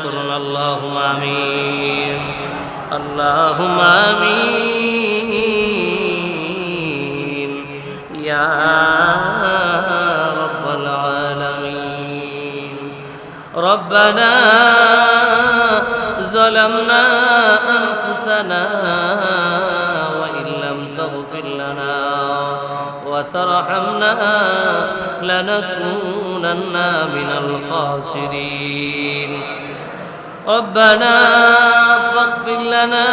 করুন। আল্লাহুম্মা আমিন, আল্লাহুম্মা আমিন ইয়া রাব্বাল আলামিন। রব্বানা যালামনা আনফুসানা ওয়া ইল্লাম তাগফির লানা ওয়া তারহামনা লানাকুনান্না মিনাল খাসিরিন। ربنا فاغفر لنا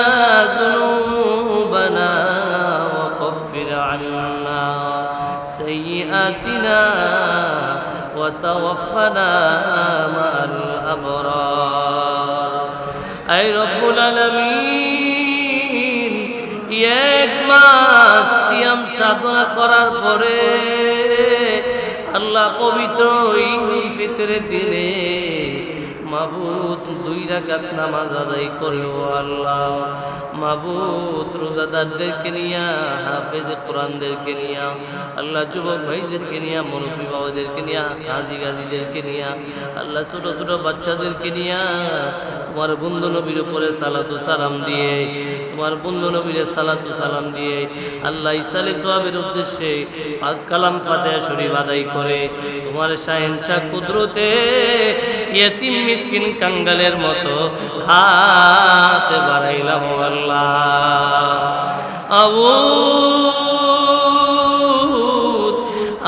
ذنوبنا وكفر عنا سيئاتنا وتوفنا مع الأبرار। أي رب العالمين এক মাস সিয়াম সাধনা করার পরে আল্লাহ পবিত্র ঈদুল ফিতরের দিনে মাবুদ 2 রাকাত নামাজ আদায় করলো। আল্লাহ মাবুদ রোজাদারদেরকে নিয়া, হাফেজ কোরআনদেরকে নিয়া, আল্লাহ যুবক ভাইদেরকে নিয়া, মুরব্বী বাবাদেরকে নিয়া, কাজী গাজীদেরকে নিয়া, আল্লাহ ছোট ছোট বাচ্চাদেরকে নিয়া তোমার বন্ধু নবীর উপরে সালাতু সালাম দিয়ে, তোমার বন্ধু নবীর সালাতু সালাম দিয়ে আল্লাহ ইসালে সওয়াবের উদ্দেশ্যে পাক কালাম ফাতিহা শরীফ আদায় করে তোমার শাহেনশাহ কুদরতে ইয়েতিম মিসকিন কাঙ্গালের মতো হাত বাড়াইলাম। আল্লাহ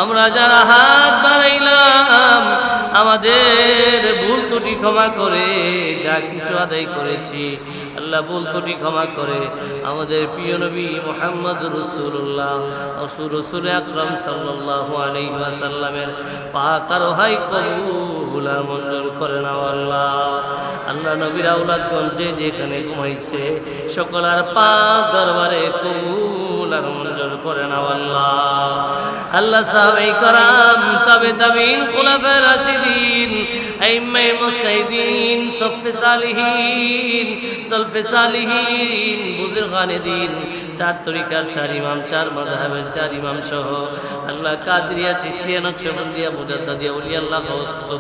আমরা যারা হাত বাড়াইলাম আমাদের ভুল ত্রুটি ক্ষমা করে যা কিছু আদায় করেছি আল্লাহ ভুল ত্রুটি ক্ষমা করে আমাদের প্রিয় নবী মুহাম্মদ রাসূলুল্লাহ রাসূল আকরাম সাল্লাল্লাহু আলাইহি ওয়াসাল্লামের পাক আর হাই কবুল মঞ্জুর করে নাও। আল্লাহ আল্লাহ নবীর আওলাদগণ যে যেখানে ঘুমাইছে সকলের পাক দরবারে কবুল আর মঞ্জুর করে নাও। আল্লাহ আল্লাহ সাহাবায়ে کرام তাবে তাবিন খুলাফায়ে রাশিদিন আইম্মায়ে মুজতাহিদিন সফে সালিহিন বুজুর্গানে দিন, 4 তরিকার 4 ইমাম, 4 মাযহাবের 4 ইমাম সহ আল্লাহ কাদরিয়া, চিশতিয়া, নকশবন্দিয়া, মুজাদ্দিদিয়া, ওলিয়া আল্লাহ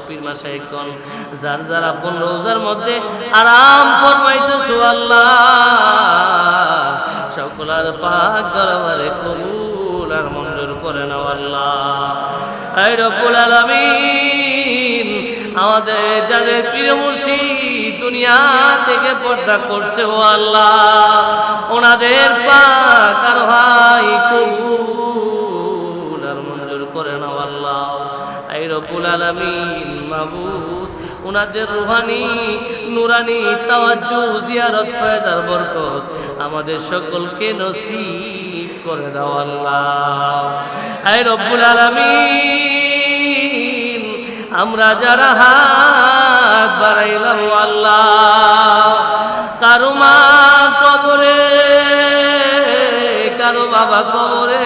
পীর মাশায়েখগণ যার যার আপন রওজার মধ্যে আরাম ফরমাইতেছো আল্লাহ সকলের পাক দরবারে কবুল আর মঞ্জুর করে নাও। আল্লাহ হে রব্বুল আলামিন আমাদের যাদের প্রিয় মুর্শিদ দুনিয়া থেকে পর্দা করছে ও আল্লাহ ওনাদের পাক আর ভাই কবুল আর মঞ্জুর করে নাও। আল্লাহ হে রব্বুল আলামিন মাবুদ ওনাদের রুহানি নুরানি তাওয়াজ্জু জিয়ারত ফয়দার বরকত আমাদের সকলকে নসিব করে দাও। আল্লাহ হে রব্বুল আলামিন আমরা যারা হাত বাড়াইলাম আল্লাহ কারো মা কবরে, কারো বাবা কবরে,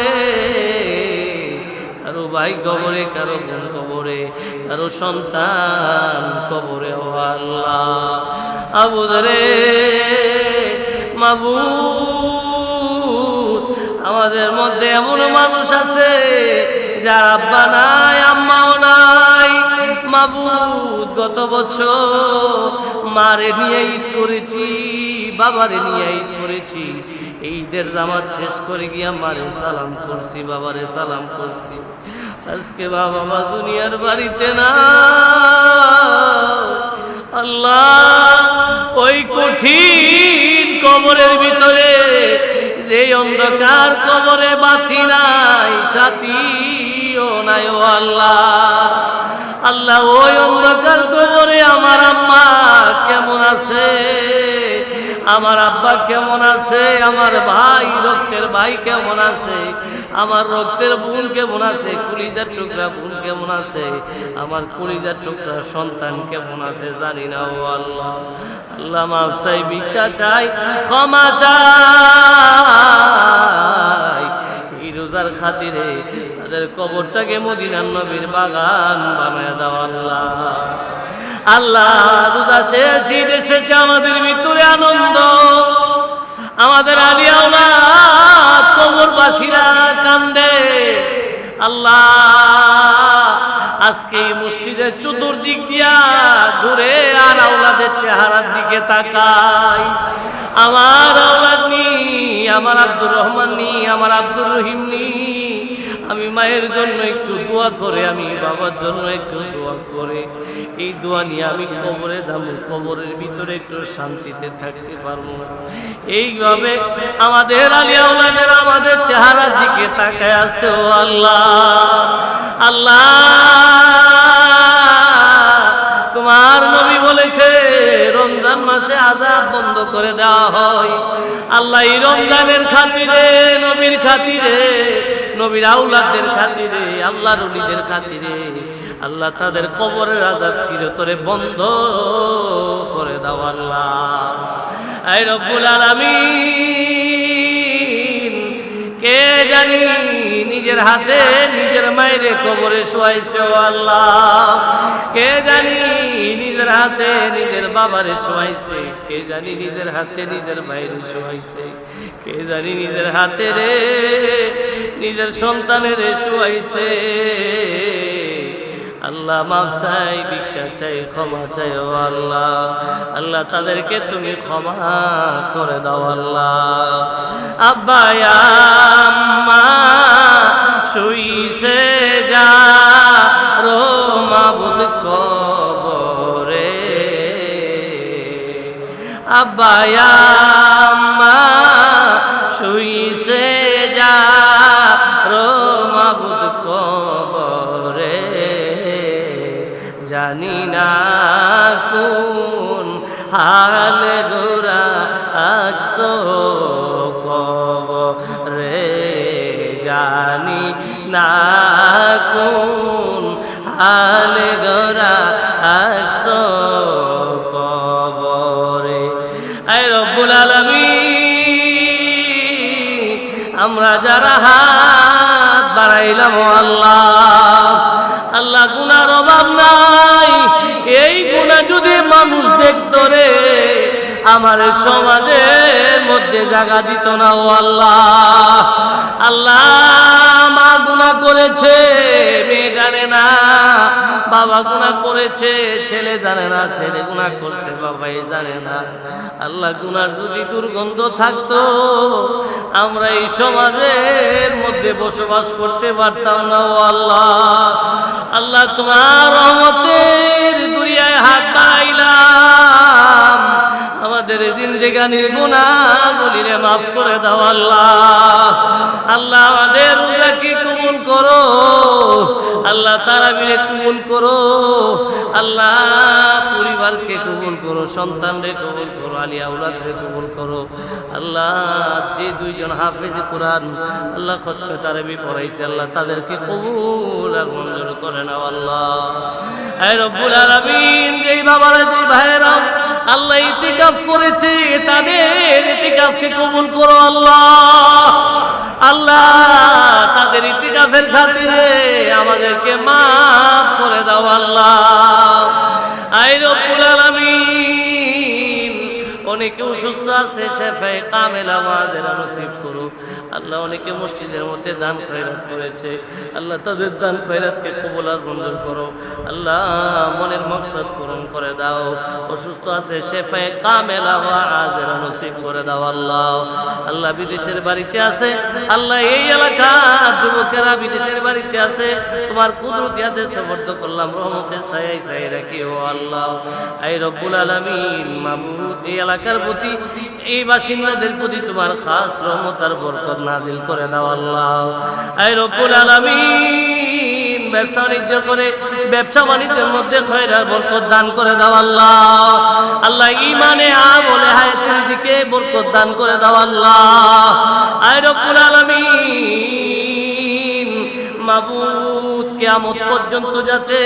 কারো ভাই কবরে, কারো বোন কবরে, কারো সন্তান কবরে ও আল্লাহ আবুদরে মাবুদ আমাদের মধ্যে এমন মানুষ আছে যার আব্বা নাই আম্মাও নাই। মাবুদ গত বছর মারে নিয়ে ঈদ করেছি, বাবারে নিয়ে ঈদ করেছি, এই ঈদের জামাত শেষ করে গিয়া মারে সালাম করছি, বাবারে সালাম করছি। আজকে বাবা মা দুনিয়ার বাড়িতে না আল্লাহ ওই কঠিন কবরের ভিতরে যে অন্ধকার কবরে বাতি নাই সাথীও নাই ও আল্লাহ আল্লাহ ওই অন্ধকার কবরে আমার আম্মা কেমন আছে, আমার আব্বা কেমন আছে, আমার ভাই রক্তের ভাই কেমন আছে, আমার রক্তের বোন কেমন আছে, কলিজার টুকরা বোন কেমন আছে, আমার কলিজার টুকরা সন্তান কেমন আছে জানি না ও আল্লাহ আল্লাহ মাফ চাই, ভিক্ষা চাই, ক্ষমা চাই। এই রোজার খাতিরে তাদের কবরটাকে মদিনার নবীর বাগান বানায় দাও আল্লাহ আল্লাহ রোজা শেষ ঈদ এসেছে আমাদের ভিতরে আনন্দ, আমাদের আলিয়াওয়ালা কবরবাসীরা কান্দে আল্লাহ আজকে এই মসজিদের চতুর্দিক দিয়া ঘুরে আর আওলাদের চেহারার দিকে তাকাই। আমার আওলাদ নি, আমার আব্দুর রহমান নি, আমার আব্দুর রহিম নি, আমি মায়ের জন্য একটু দোয়া করে, আমি বাবার জন্য একটু দোয়া করে, এই দোয়া নিয়ে আমি কবরে যাব, কবরের ভিতরে একটু শান্তিতে থাকতে পারবো। এইভাবে আমাদের আলিয়া আওলাদের আমাদের চেহারার দিকে তাকায় আছে। ও আল্লাহ, আল্লাহ তোমার নবী বলেছে রমজান মাসে আযাব বন্ধ করে দেওয়া হয়। আল্লাহ এই রমজানের খাতিরে, নবীর খাতিরে, নবীর আওলাদদের খাতিরে, আল্লাহর ওলিদের খাতিরে আল্লাহ তাদের কবরের আযাব চিরতরে বন্ধ করে দাও আল্লাহ। আই রব্বুল আলামিন, কে জানি নিজের হাতে নিজের মায়ের কবরে শোয়াইছে। ও আল্লাহ, কে জানি নিজের হাতে নিজের বাবারে শোয়াইছে, কে জানি নিজের হাতে নিজের মায়ের শোয়াইছে, কে জানি নিজের হাতে রে নিজের সন্তানের শোয়াইছে। আল্লাহ মাফ চাই, ভিক্ষা চাই, ক্ষমা চাই। ও আল্লাহ, আল্লাহ তাদেরকে তুমি ক্ষমা করে দাও আল্লাহ। আব্বা আম্মা শুইছে যা রো মাবুদ কবরে, আব্বা আম্মা শুইছে যা রো মাবুদ কবরে, জানি না কোন হালে গোরা আকসো কবরে, জানি না কোন হালে গোরা আকসো কবরে। আয় রব্বুল আলামিন, আমরা যারা হাত বাড়াইলাম আল্লাহ, আল্লাহ গুনার অভাব নাই, এই গুনাহ যদি মানুষ দেখতো রে আমার সমাজের মধ্যে জায়গা দিত না। ও আল্লাহ, আল্লাহ মা গুনাহ করেছে, মেয়ে জানে না, বাবা গুনাহ করেছে, ছেলে জানে না, ছেলে গুনাহ করছে, বাবাই জানে না। আল্লাহ গুনার যদি দুর্গন্ধ থাকতো আমরা এই সমাজের মধ্যে বসবাস করতে পারতাম না। ও আল্লাহ, আল্লাহ তোমার রহমতের দুনিয়ায় হাত বাড়াইলাম, আমাদের জিন্দেগানির গুনাহগুলিরে মাফ করে দাও আল্লাহ। আল্লাহ আমাদের রোজাকে কবুল করো, আল্লাহ তারাবিরে কবুল করো, আল্লাহ পরিবারকে কবুল করো, সন্তানদের কবুল করো, আলিয়া আওলাদকে কবুল করো। আল্লাহ যে দুইজন হাফেজ কোরআন আল্লাহ খতমে তারাবি পড়াইছে আল্লাহ তাদেরকে কবুল আর মঞ্জুর করে নাও আল্লাহ। হে রব্বুল আলামিন, যেই বাবারা যেই ভাইয়েরা আল্লাহ ইতিকাফ করেছে তাদের ইতিকাফকে কবুল করো আল্লাহ। আল্লাহ তাদের ইতিকাফের খাতিরে আমাদেরকে মাফ করে দাও আল্লাহ। আয় রব্বুল আলামিন, অনেকে অসুস্থ আছে, শেফায়ে কামেল আমাদের নসিব করো আল্লাহ। অনেকে মসজিদের মধ্যে দান খয়রাত করেছে আল্লাহ, তাদের দান খয়রাতকে কবুল আর মঞ্জুর করো আল্লাহ। মনের মকসদ পূরণ করে দাও। অসুস্থ আছে, শেফায়ে কামেল আমাদের নসিব করে দাও আল্লাহ। আল্লাহ বিদেশের বাড়িতে আছে আল্লাহ, এই এলাকার যুবকেরা বিদেশের বাড়িতে আছে, তোমার কুদরতি হাতে সুপর্দ করলাম, রহমতে ছায়ায় ছায়ায় রাখি ও আল্লাহ। আয় রব্বুল আলামিন, মাবুদ এই এলাকার প্রতি, এই বাসিন্দাদের প্রতি তোমার খাস রহমত আর বরকত নাজিল করে দাও আল্লাহ। আয় রব্বুল আলামিন, ব্যবসা বাণিজ্য করে ব্যবসা বাণিজ্যের মধ্যে খয়রাত বরকত দান করে দাও আল্লাহ। আল্লাহ ঈমানে আমলে হায়াতের দিকে বরকত দান করে দাও আল্লাহ। আয় রব্বুল আলামিন, মাবুদ কিয়ামত পর্যন্ত যাতে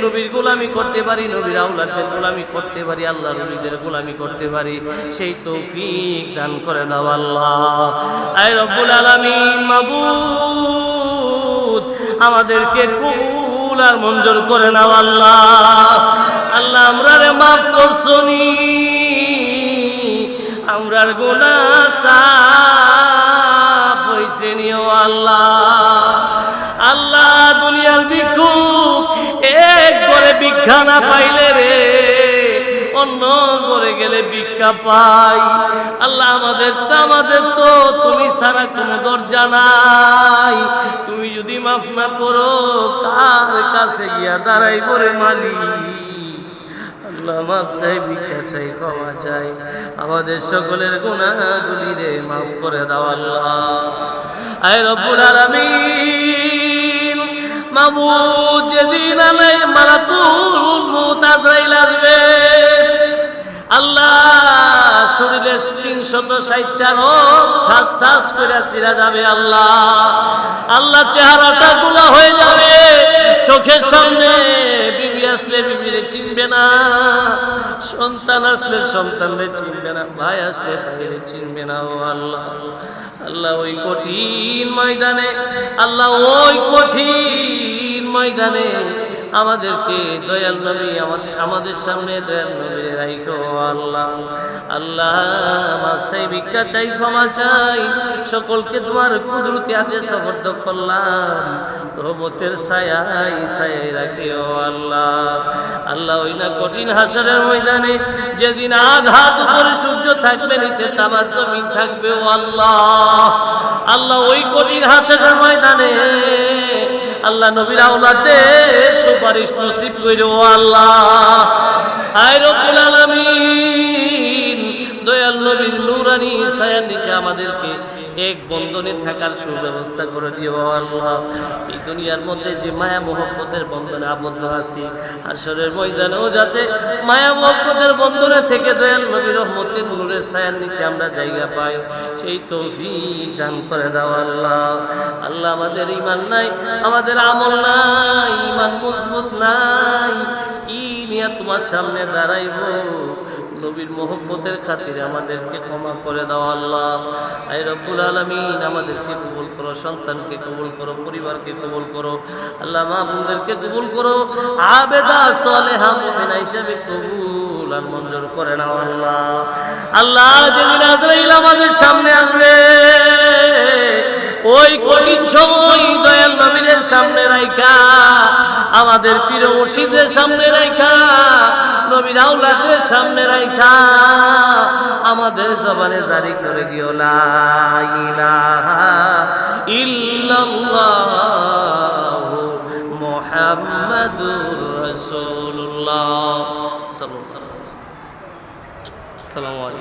নবীর গোলামি করতে পারি, নবীর আওলাদের গোলামি করতে পারি, আল্লাহর ওলিদের গোলামি করতে পারি, সেই তৌফিক দান করে দাও আল্লাহ। আয় রব্বুল আলামিন, মাবুদ আমাদেরকে কবুল আর মঞ্জুর করে নাও আল্লাহ। আল্লাহ আমরারে মাফ করছনি, আমরার গুনাহ সাফ হইছে নি ও আল্লাহ। আল্লাহ দুনিয়ার ভিক্ষুক এক করে ভিক্ষা না পাইলে রে অন্য করে গেলে ভিক্ষা পাই। আল্লাহ আমাদের তো তুমি ছাড়া কোনো দরজা নাই। তুমি যদি মাফ না করো কার কাছে গিয়া দাঁড়াইব রে মালিক? আল্লাহ মাফ চাই, ভিক্ষা চাই, ক্ষমা চাই, আমাদের সকলের গুনাহগুলি রে মাফ করে দাও আল্লাহ। আয় রব্বুল আলামিন, মাবুদ যেদিন আলাই মালাকুল মউত আজরাইল আসবে, আল্লাহ শরীরে 360টা রোগ ঠাস ঠাস করে ছিঁড়া যাবে আল্লাহ চেহারাটা গুলা হয়ে যাবে, চোখের সামনে বিবি আসলে বিবিরে চিনবে না, সন্তান আসলে সন্তানরে চিনবে না, ভাই আসলে ভাইরে চিনবে না। ও আল্লাহ ওই কঠিন ময়দানে, আমাদেরকে দয়াল নবী আমাদের সামনে দয়াল নবী রাখো আল্লাহ মাফ চাই, ভিক্ষা চাই, ক্ষমা চাই, সকলকে তোমার কুদরতি হাতে সুপর্দ করলাম, রহমতের ছায়ায় ছায়ায় রাখিও আল্লাহ ওই না কঠিন হাসরের ময়দানে যেদিন আঘাত করে সূর্য থাকবে, নিচে তামার জমিন থাকবে ও আল্লাহ ওই কঠিন হাসরের ময়দানে আল্লাহ নবীর আওলাদের সুপারিশ নসিব কইরো আল্লাহ। আয় রব্বুল আলামিন, দয়াল নবীর নূরানি ছায়ার নিচে আমাদেরকে এক বন্ধনে থাকার সুব্যবস্থা করে দিও আল্লাহ। এই দুনিয়ার মধ্যে যে মায়া মোহব্বতের বন্ধনে আবদ্ধ আছি, হাসরের ময়দানেও যাতে মায়া মোহব্বতের বন্ধনে থেকে দয়াল নবীর রহমতের নূরের ছায়ার নিচে আমরা জায়গা পাই, সেই তৌফিক দান করে দাও আল্লাহ। আমাদের ঈমান নাই, আমাদের আমল নাই, ঈমান মজবুত নাই, কি নিয়ে তোমার সামনে দাঁড়াইবো? নবীর মোহব্বতের খাতিরে আমাদেরকে ক্ষমা করে দাও আল্লাহ। আয় রব্বুল আলামিন, আমাদেরকে কবুল করো, সন্তানকে কবুল করো, পরিবারকে কবুল করো আল্লাহ, মা বোনদেরকে কবুল করো, আবেদা সালেহা মুমিনা হিসেবে কবুল আর মঞ্জুর করে নাও আল্লাহ। যেদিন আজরাইল আমাদের সামনে আসবে, ওই কঠিন সময় দয়াল নবীর সামনে রাইখা, আমাদের পীর মুর্শিদের সামনে রাইখা, নবীর আওলাদের সামনে রাইখা আমাদের জবানে জারি করে দিও লা ইলাহা ইল্লাল্লাহু মুহাম্মাদুর রাসূলুল্লাহ সাল্লাল্লাহু আলাইহি ওয়াসাল্লাম। আসসালামু আলাইকুম।